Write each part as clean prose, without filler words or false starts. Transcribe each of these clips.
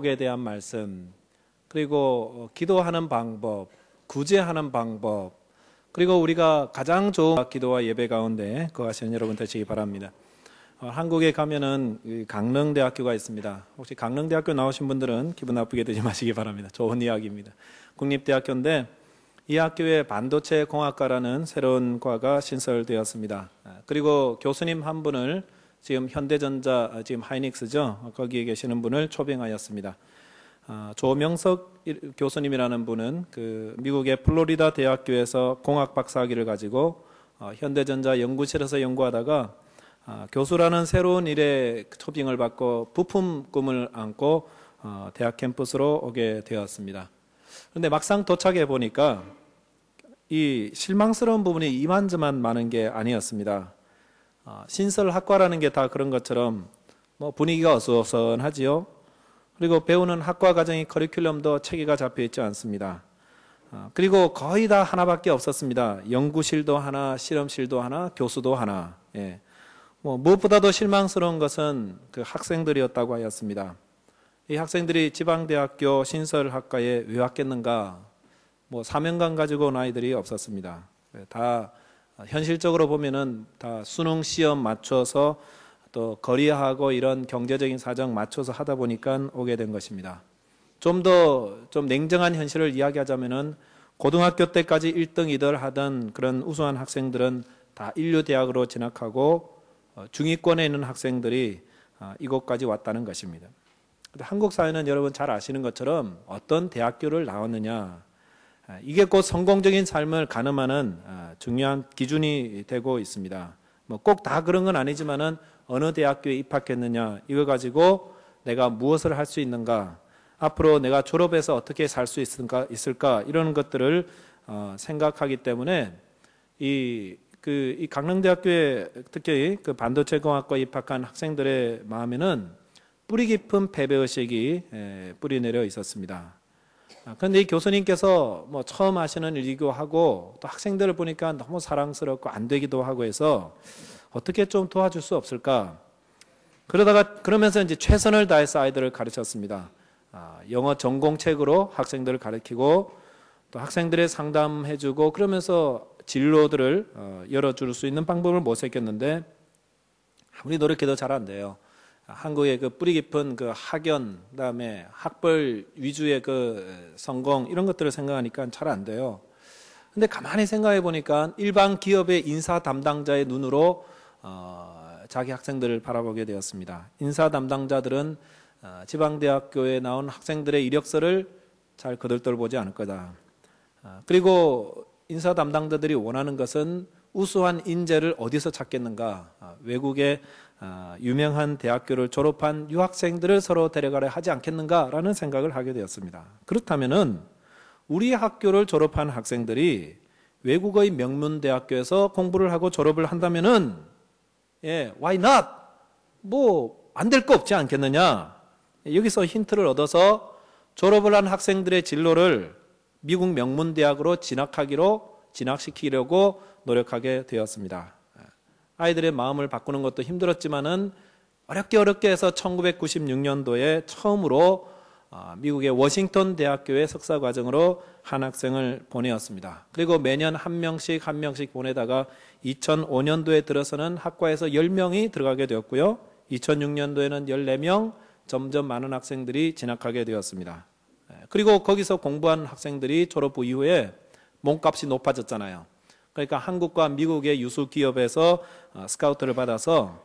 에 대한 말씀, 그리고 기도하는 방법, 구제하는 방법, 그리고 우리가 가장 좋은 기도와 예배 가운데 거하시는 여러분 되시기 바랍니다. 한국에 가면은 강릉대학교가 있습니다. 혹시 강릉대학교 나오신 분들은 기분 나쁘게 되지 마시기 바랍니다. 좋은 이야기입니다. 국립대학교인데 이 학교에 반도체 공학과라는 새로운 과가 신설되었습니다. 그리고 교수님 한 분을 지금 현대전자, 지금 하이닉스죠. 거기에 계시는 분을 초빙하였습니다. 조명석 교수님이라는 분은 그 미국의 플로리다 대학교에서 공학 박사학위를 가지고 현대전자 연구실에서 연구하다가 교수라는 새로운 일에 초빙을 받고 부품 꿈을 안고 대학 캠퍼스로 오게 되었습니다. 그런데 막상 도착해 보니까 이 실망스러운 부분이 이만저만 많은 게 아니었습니다. 신설학과라는 게 다 그런 것처럼 뭐 분위기가 어수선하지요. 그리고 배우는 학과 과정의 커리큘럼도 체계가 잡혀 있지 않습니다. 그리고 거의 다 하나밖에 없었습니다. 연구실도 하나, 실험실도 하나, 교수도 하나. 예. 무엇보다도 실망스러운 것은 그 학생들이었다고 하였습니다. 이 학생들이 지방대학교 신설학과에 왜 왔겠는가? 사명감 가지고 온 아이들이 없었습니다. 다 현실적으로 보면은 다 수능 시험 맞춰서 또 거리하고 이런 경제적인 사정 맞춰서 하다 보니까 오게 된 것입니다. 좀 냉정한 현실을 이야기하자면은 고등학교 때까지 1등, 2등 하던 그런 우수한 학생들은 다 인류대학으로 진학하고 중위권에 있는 학생들이 이곳까지 왔다는 것입니다. 한국 사회는 여러분 잘 아시는 것처럼 어떤 대학교를 나왔느냐, 이게 곧 성공적인 삶을 가늠하는 중요한 기준이 되고 있습니다. 꼭 다 그런 건 아니지만은 어느 대학교에 입학했느냐, 이거 가지고 내가 무엇을 할 수 있는가, 앞으로 내가 졸업해서 어떻게 살 수 있을까 이런 것들을 생각하기 때문에 이 강릉대학교에 특히 그 반도체공학과에 입학한 학생들의 마음에는 뿌리 깊은 패배의식이 뿌리내려 있었습니다. 그런데 이 교수님께서 처음 하시는 일이기도 하고 또 학생들을 보니까 너무 사랑스럽고 안 되기도 하고 해서 어떻게 좀 도와줄 수 없을까? 그러면서 이제 최선을 다해서 아이들을 가르쳤습니다. 영어 전공책으로 학생들을 가르치고 또 학생들의 상담해주고 그러면서 진로들을 열어줄 수 있는 방법을 모색했는데 아무리 노력해도 잘 안 돼요. 한국의 그 뿌리 깊은 그 학연, 그다음에 학벌 위주의 그 성공 이런 것들을 생각하니까 잘 안 돼요. 근데 가만히 생각해 보니까 일반 기업의 인사 담당자의 눈으로 자기 학생들을 바라보게 되었습니다. 인사 담당자들은 지방대학교에 나온 학생들의 이력서를 잘 거들떠보지 않을 거다. 그리고 인사 담당자들이 원하는 것은 우수한 인재를 어디서 찾겠는가? 외국의 유명한 대학교를 졸업한 유학생들을 서로 데려가려 하지 않겠는가라는 생각을 하게 되었습니다. 그렇다면은 우리 학교를 졸업한 학생들이 외국의 명문 대학교에서 공부를 하고 졸업을 한다면은 why not? 안 될 거 없지 않겠느냐? 여기서 힌트를 얻어서 졸업을 한 학생들의 진로를 미국 명문 대학으로 진학시키려고 노력하게 되었습니다. 아이들의 마음을 바꾸는 것도 힘들었지만은 어렵게 해서 1996년도에 처음으로 미국의 워싱턴 대학교의 석사 과정으로 한 학생을 보내었습니다. 그리고 매년 한 명씩 보내다가 2005년도에 들어서는 학과에서 10명이 들어가게 되었고요. 2006년도에는 14명, 점점 많은 학생들이 진학하게 되었습니다. 그리고 거기서 공부한 학생들이 졸업 후 이후에 몸값이 높아졌잖아요. 그러니까 한국과 미국의 유수 기업에서 스카우트를 받아서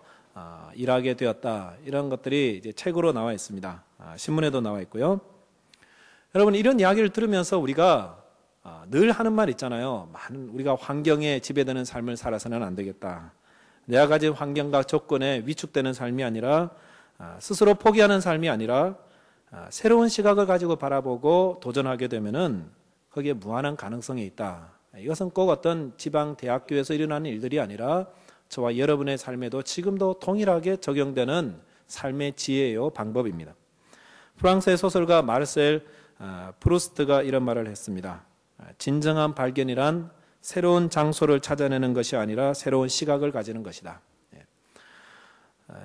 일하게 되었다. 이런 것들이 이제 책으로 나와 있습니다. 신문에도 나와 있고요. 여러분 이런 이야기를 들으면서 우리가 늘 하는 말 있잖아요. 우리가 환경에 지배되는 삶을 살아서는 안 되겠다. 내가 가진 환경과 조건에 위축되는 삶이 아니라 스스로 포기하는 삶이 아니라 새로운 시각을 가지고 바라보고 도전하게 되면은 거기에 무한한 가능성이 있다. 이것은 꼭 어떤 지방 대학교에서 일어나는 일들이 아니라 저와 여러분의 삶에도 지금도 동일하게 적용되는 삶의 지혜요 방법입니다. 프랑스의 소설가 마르셀 프루스트가 이런 말을 했습니다. 진정한 발견이란 새로운 장소를 찾아내는 것이 아니라 새로운 시각을 가지는 것이다.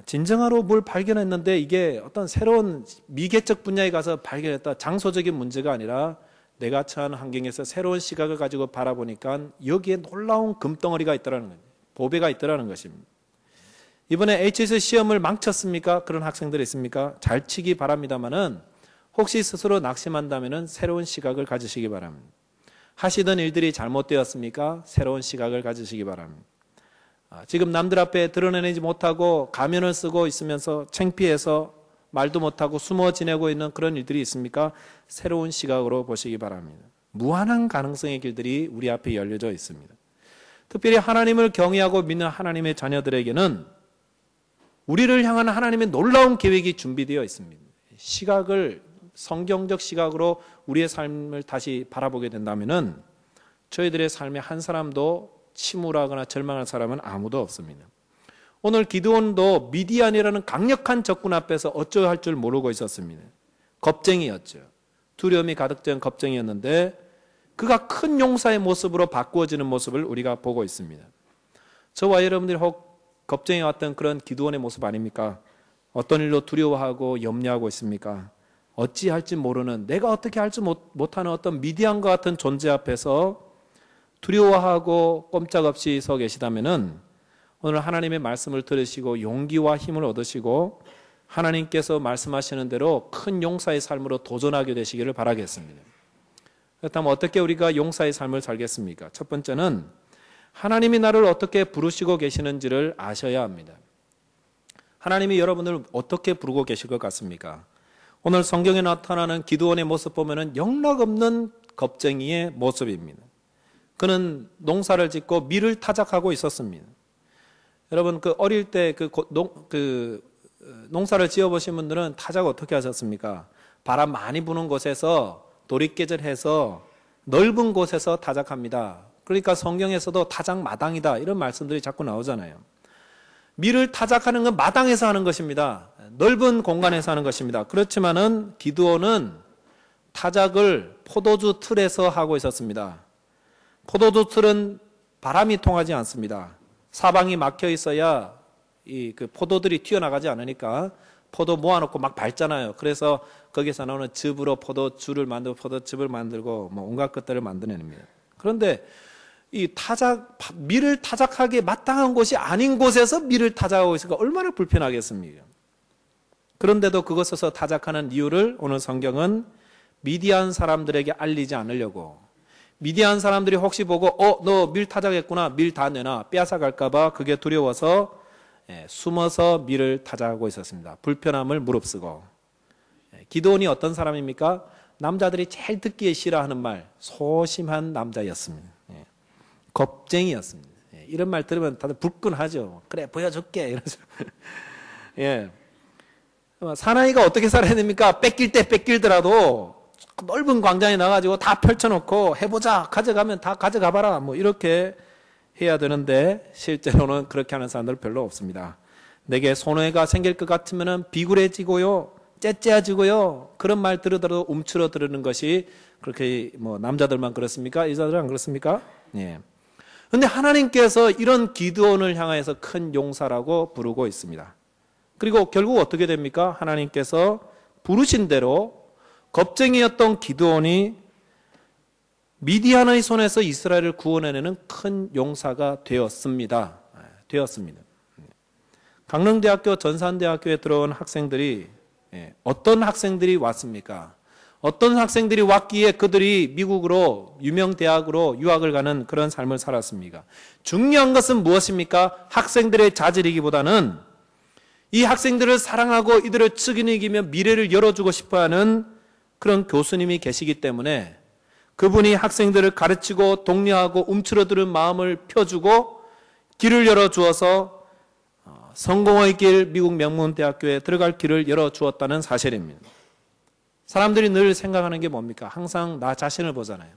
진정으로 뭘 발견했는데 이게 어떤 새로운 미개척 분야에 가서 발견했다. 장소적인 문제가 아니라 내가 처한 환경에서 새로운 시각을 가지고 바라보니까 여기에 놀라운 금덩어리가 있더라는 거예요. 보배가 있더라는 것입니다. 이번에 HS 시험을 망쳤습니까? 그런 학생들 있습니까? 잘 치기 바랍니다만은 혹시 스스로 낙심한다면은 새로운 시각을 가지시기 바랍니다. 하시던 일들이 잘못되었습니까? 새로운 시각을 가지시기 바랍니다. 지금 남들 앞에 드러내지 못하고 가면을 쓰고 있으면서 창피해서 말도 못하고 숨어 지내고 있는 그런 일들이 있습니까? 새로운 시각으로 보시기 바랍니다. 무한한 가능성의 길들이 우리 앞에 열려져 있습니다. 특별히 하나님을 경외하고 믿는 하나님의 자녀들에게는 우리를 향한 하나님의 놀라운 계획이 준비되어 있습니다. 시각을 성경적 시각으로 우리의 삶을 다시 바라보게 된다면은 저희들의 삶에 한 사람도 침울하거나 절망할 사람은 아무도 없습니다. 오늘 기드온도 미디안이라는 강력한 적군 앞에서 어쩌야 할 줄 모르고 있었습니다. 겁쟁이였죠. 두려움이 가득 찬 겁쟁이였는데 그가 큰 용사의 모습으로 바꾸어지는 모습을 우리가 보고 있습니다. 저와 여러분들이 혹 겁쟁이 같던 그런 기드온의 모습 아닙니까? 어떤 일로 두려워하고 염려하고 있습니까? 어찌할지 모르는, 내가 어떻게 할지 못하는 어떤 미디안과 같은 존재 앞에서 두려워하고 꼼짝없이 서 계시다면은 오늘 하나님의 말씀을 들으시고 용기와 힘을 얻으시고 하나님께서 말씀하시는 대로 큰 용사의 삶으로 도전하게 되시기를 바라겠습니다. 그렇다면 어떻게 우리가 용사의 삶을 살겠습니까? 첫 번째는 하나님이 나를 어떻게 부르시고 계시는지를 아셔야 합니다. 하나님이 여러분을 어떻게 부르고 계실 것 같습니까? 오늘 성경에 나타나는 기드온의 모습 보면은 영락없는 겁쟁이의 모습입니다. 그는 농사를 짓고 밀을 타작하고 있었습니다. 여러분 어릴 때 농사를 지어보신 분들은 타작 어떻게 하셨습니까? 바람 많이 부는 곳에서 도리깨질해서 넓은 곳에서 타작합니다. 그러니까 성경에서도 타작 마당이다 이런 말씀들이 자꾸 나오잖아요. 밀을 타작하는 건 마당에서 하는 것입니다. 넓은 공간에서 하는 것입니다. 그렇지만은 기드온은 타작을 포도주 틀에서 하고 있었습니다. 포도주 틀은 바람이 통하지 않습니다. 사방이 막혀 있어야 그 포도들이 튀어나가지 않으니까 포도 모아놓고 막 밟잖아요. 그래서 거기서 나오는 즙으로 포도주를 만들고 포도즙을 만들고 뭐 온갖 것들을 만들어냅니다. 그런데 이 밀을 타작하기에 마땅한 곳이 아닌 곳에서 밀을 타작하고 있으니까 얼마나 불편하겠습니까? 그런데도 그것에서 타작하는 이유를 오늘 성경은 미디안 사람들에게 알리지 않으려고, 미디안 사람들이 혹시 보고 너 밀 타작했구나, 밀 다 내놔, 빼앗아갈까 봐 그게 두려워서 숨어서 밀을 타작하고 있었습니다. 불편함을 무릅쓰고. 기드온이 어떤 사람입니까? 남자들이 제일 듣기에 싫어하는 말, 소심한 남자였습니다. 겁쟁이였습니다. 이런 말 들으면 다들 불끈하죠. 그래 보여줄게 이러죠. 예. 사나이가 어떻게 살아야 됩니까? 뺏길 때 뺏길더라도 넓은 광장에 나가지고 다 펼쳐놓고 해보자, 가져가면 다 가져가봐라 뭐 이렇게 해야 되는데 실제로는 그렇게 하는 사람들 별로 없습니다. 내게 손해가 생길 것 같으면 비굴해지고요, 째째해지고요, 그런 말 들으더라도 움츠러 들으는 것이 그렇게 뭐 남자들만 그렇습니까? 여자들은 안 그렇습니까? 예. 근데 하나님께서 이런 기드온을 향해서 큰 용사라고 부르고 있습니다. 그리고 결국 어떻게 됩니까? 하나님께서 부르신 대로 겁쟁이였던 기드온이 미디안의 손에서 이스라엘을 구원해내는 큰 용사가 되었습니다. 강릉대학교 전산대학교에 들어온 학생들이 어떤 학생들이 왔습니까? 어떤 학생들이 왔기에 그들이 미국으로 유명 대학으로 유학을 가는 그런 삶을 살았습니까? 중요한 것은 무엇입니까? 학생들의 자질이기보다는 이 학생들을 사랑하고 이들을 측은이기며 미래를 열어주고 싶어하는 그런 교수님이 계시기 때문에 그분이 학생들을 가르치고 독려하고 움츠러드는 마음을 펴주고 길을 열어주어서 성공의 길, 미국 명문대학교에 들어갈 길을 열어주었다는 사실입니다. 사람들이 늘 생각하는 게 뭡니까? 항상 나 자신을 보잖아요.